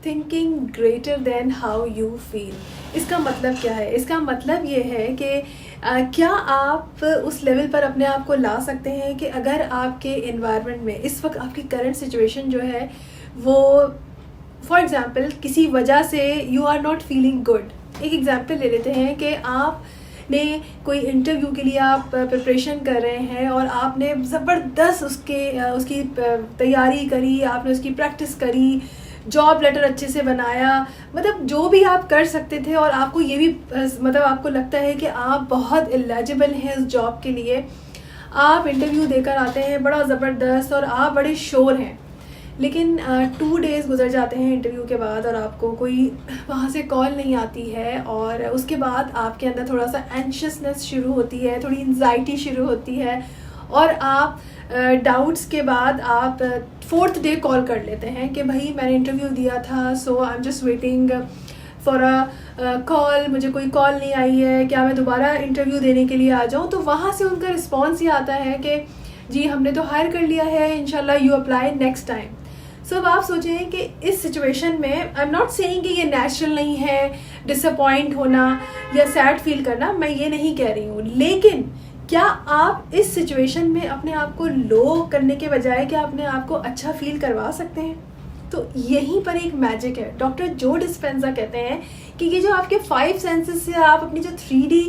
Thinking greater than how you feel. इसका मतलब क्या है? इसका मतलब ये है कि क्या आप उस लेवल पर अपने आप को ला सकते हैं कि अगर आपके एनवायरनमेंट में इस वक्त आपकी करंट सिचुएशन जो है वो फॉर एग्ज़ाम्पल किसी वजह से you are not feeling good. एक एग्ज़ाम्पल ले लेते हैं कि आपने कोई इंटरव्यू के लिए आप प्रिपरेशन कर रहे हैं और आपने ज़बरदस्त उसकी तैयारी करी, आपने उसकी प्रैक्टिस करी, जॉब लेटर अच्छे से बनाया, मतलब जो भी आप कर सकते थे और आपको ये भी मतलब आपको लगता है कि आप बहुत एलिजिबल हैं उस जॉब के लिए। आप इंटरव्यू देकर आते हैं बड़ा ज़बरदस्त और आप बड़े श्योर हैं, लेकिन 2 डेज़ गुजर जाते हैं इंटरव्यू के बाद और आपको कोई वहाँ से कॉल नहीं आती है और उसके बाद आपके अंदर थोड़ा सा एंशियसनेस शुरू होती है, थोड़ी एंजाइटी शुरू होती है और आप डाउट्स के बाद आप 4th डे कॉल कर लेते हैं कि भाई मैंने इंटरव्यू दिया था, so I am just waiting for a call, मुझे कोई कॉल नहीं आई है, क्या मैं दोबारा इंटरव्यू देने के लिए आ जाऊँ? तो वहाँ से उनका रिस्पॉन्स ये आता है कि जी हमने तो हायर कर लिया है, इंशाल्लाह यू अप्लाई नेक्स्ट टाइम। सो अब आप सोचें कि इस सिचुएशन में आई एम नॉट सेइंग कि ये नेचुरल नहीं है डिसअपॉइंट होना या सैड फील करना, मैं ये नहीं कह रही हूँ, लेकिन क्या आप इस सिचुएशन में अपने आप को लो करने के बजाय क्या अपने आप को अच्छा फील करवा सकते हैं? तो यहीं पर एक मैजिक है। डॉक्टर जो डिस्पेंजा कहते हैं कि ये जो आपके 5 सेंसेस से आप अपनी जो 3D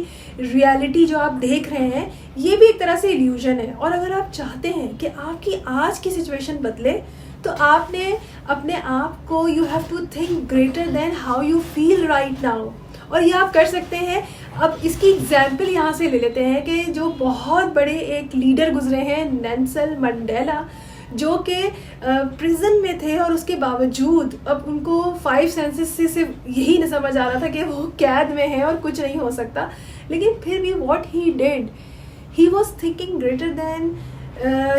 रियलिटी जो आप देख रहे हैं, ये भी एक तरह से इल्यूजन है। और अगर आप चाहते हैं कि आपकी आज की सिचुएशन बदले तो आपने अपने आप को you have to think greater than how you feel right now. और ये आप कर सकते हैं। अब इसकी एग्जाम्पल यहाँ से ले लेते हैं कि जो बहुत बड़े एक लीडर गुजरे हैं, नेल्सन मंडेला, जो कि प्रिजन में थे और उसके बावजूद अब उनको 5 सेंसेस से सिर्फ यही नहीं समझ आ रहा था कि वो कैद में है और कुछ नहीं हो सकता, लेकिन फिर भी what he did, he was thinking greater than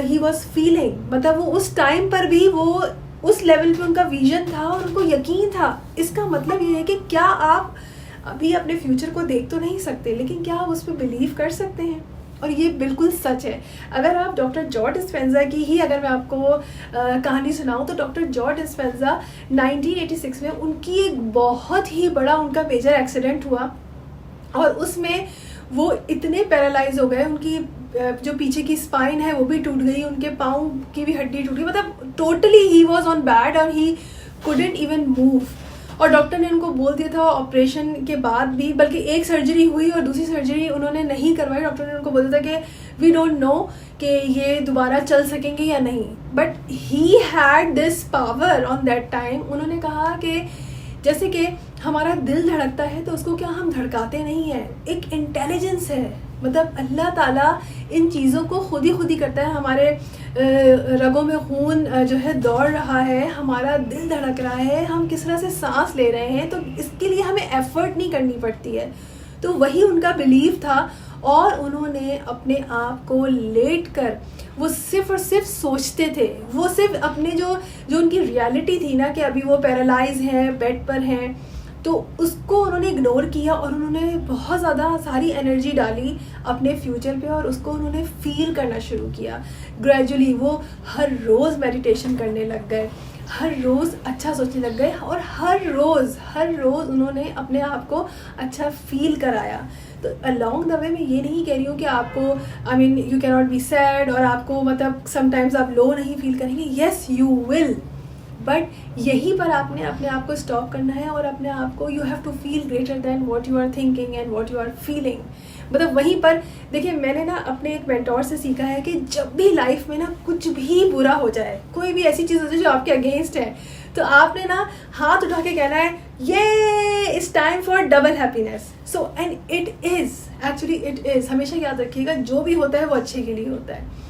he was feeling. मतलब वो उस टाइम पर भी वो उस लेवल पे उनका विजन था और उनको यकीन था। इसका मतलब ये है कि क्या आप अभी अपने फ्यूचर को देख तो नहीं सकते, लेकिन क्या आप उस पर बिलीव कर सकते हैं? और ये बिल्कुल सच है। अगर आप डॉक्टर जॉ डिस्पेंजा की ही अगर मैं आपको कहानी सुनाऊं तो डॉक्टर जॉ डिस्पेंजा 1986 में उनकी एक बहुत ही बड़ा उनका मेजर एक्सीडेंट हुआ और उसमें वो इतने पैरालाइज हो गए, उनकी जो पीछे की स्पाइन है वो भी टूट गई, उनके पाँव की भी हड्डी टूट गई, मतलब totally he was on bad और ही कुडंट इवन मूव। और डॉक्टर ने उनको बोल दिया था ऑपरेशन के बाद भी, बल्कि एक सर्जरी हुई और दूसरी सर्जरी उन्होंने नहीं करवाई। डॉक्टर ने उनको बोला था कि वी डोंट नो कि ये दोबारा चल सकेंगे या नहीं, but he had this power on that time. उन्होंने कहा कि जैसे कि हमारा दिल धड़कता है तो उसको क्या हम धड़काते नहीं हैं, एक इंटेलिजेंस है, मतलब अल्लाह ताला इन चीज़ों को खुद ही करता है। हमारे रगों में खून जो है दौड़ रहा है, हमारा दिल धड़क रहा है, हम किस तरह से सांस ले रहे हैं, तो इसके लिए हमें एफर्ट नहीं करनी पड़ती है। तो वही उनका बिलीव था और उन्होंने अपने आप को लेट कर वो सिर्फ और सिर्फ सोचते थे, वो सिर्फ अपने जो उनकी रियलिटी थी ना कि अभी वो पैरालाइज हैं, बेड पर हैं, तो उसको उन्होंने इग्नोर किया और उन्होंने बहुत ज़्यादा सारी एनर्जी डाली अपने फ्यूचर पे और उसको उन्होंने फील करना शुरू किया। ग्रेजुअली वो हर रोज़ मेडिटेशन करने लग गए, हर रोज़ अच्छा सोचने लग गए और हर रोज़ उन्होंने अपने आप को अच्छा फील कराया। तो अलॉन्ग द वे मैं ये नहीं कह रही हूँ कि आपको I mean you can not be sad और आपको मतलब समटाइम्स आप लो नहीं फील करेंगे, येस यू विल, बट यहीं पर आपने अपने आप को स्टॉप करना है और अपने आप को you have to feel greater than what you are thinking and what you are feeling. मतलब वहीं पर देखिए, मैंने ना अपने एक मेंटोर से सीखा है कि जब भी लाइफ में ना कुछ भी बुरा हो जाए, कोई भी ऐसी चीज़ हो जाए जो आपके अगेंस्ट है, तो आपने ना हाथ उठा के कहना है ये it's time for double happiness. So and it is actually it is, हमेशा याद रखिएगा जो भी होता है वो अच्छे के लिए होता है।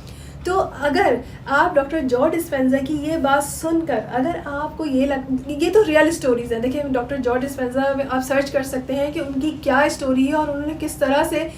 तो अगर आप डॉक्टर जॉ डिस्पेंजा की ये बात सुनकर अगर आपको ये तो रियल स्टोरीज हैं, देखिए डॉक्टर जॉ डिस्पेंजा आप सर्च कर सकते हैं कि उनकी क्या स्टोरी है और उन्होंने किस तरह से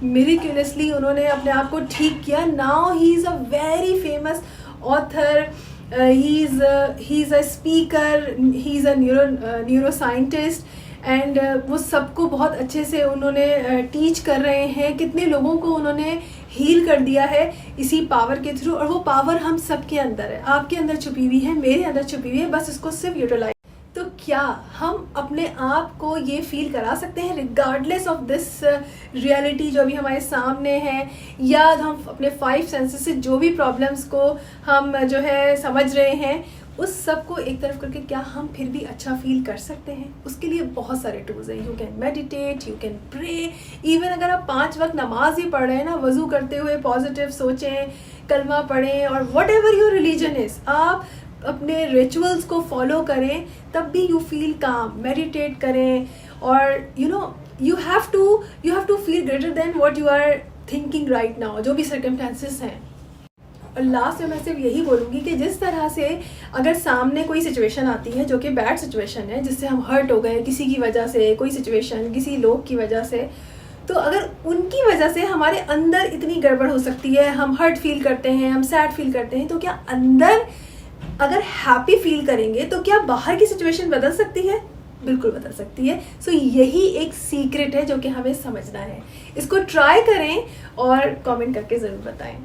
मिरेक्युलसली उन्होंने अपने आप को ठीक किया। Now he is a very famous author, he is a speaker, he is a neuro scientist and वो सबको बहुत अच्छे से उन्होंने टीच कर रहे हैं। कितने लोगों को उन्होंने हील कर दिया है इसी पावर के थ्रू, और वो पावर हम सबके अंदर है, आपके अंदर छुपी हुई है, मेरे अंदर छुपी हुई है, बस इसको सिर्फ यूटिलाइज। तो क्या हम अपने आप को ये फील करा सकते हैं रिगार्डलेस ऑफ दिस रियलिटी जो अभी हमारे सामने है, या हम अपने 5 सेंसेस से जो भी प्रॉब्लम्स को हम जो है समझ रहे हैं उस सब को एक तरफ करके क्या हम फिर भी अच्छा फील कर सकते हैं? उसके लिए बहुत सारे टूल्स हैं। You can meditate, you can pray, even अगर आप 5 वक्त नमाज ही पढ़ रहे हैं ना, वज़ू करते हुए पॉजिटिव सोचें, कलमा पढ़ें, और what ever your religion is, आप अपने रिचुअल्स को फॉलो करें, तब भी यू फील काम। मेडिटेट करें, और you have to feel greater than what you are thinking right now, जो भी सर्कमस्टेंसेस हैं। और लास्ट में मैं सिर्फ यही बोलूँगी कि जिस तरह से अगर सामने कोई सिचुएशन आती है जो कि बैड सिचुएशन है, जिससे हम हर्ट हो गए किसी की वजह से, कोई सिचुएशन किसी लोग की वजह से, तो अगर उनकी वजह से हमारे अंदर इतनी गड़बड़ हो सकती है, हम हर्ट फील करते हैं, हम सैड फील करते हैं, तो क्या अंदर अगर हैप्पी फील करेंगे तो क्या बाहर की सिचुएशन बदल सकती है? बिल्कुल बदल सकती है। सो यही एक सीक्रेट है जो कि हमें समझना है। इसको ट्राई करें और कमेंट करके ज़रूर बताएं।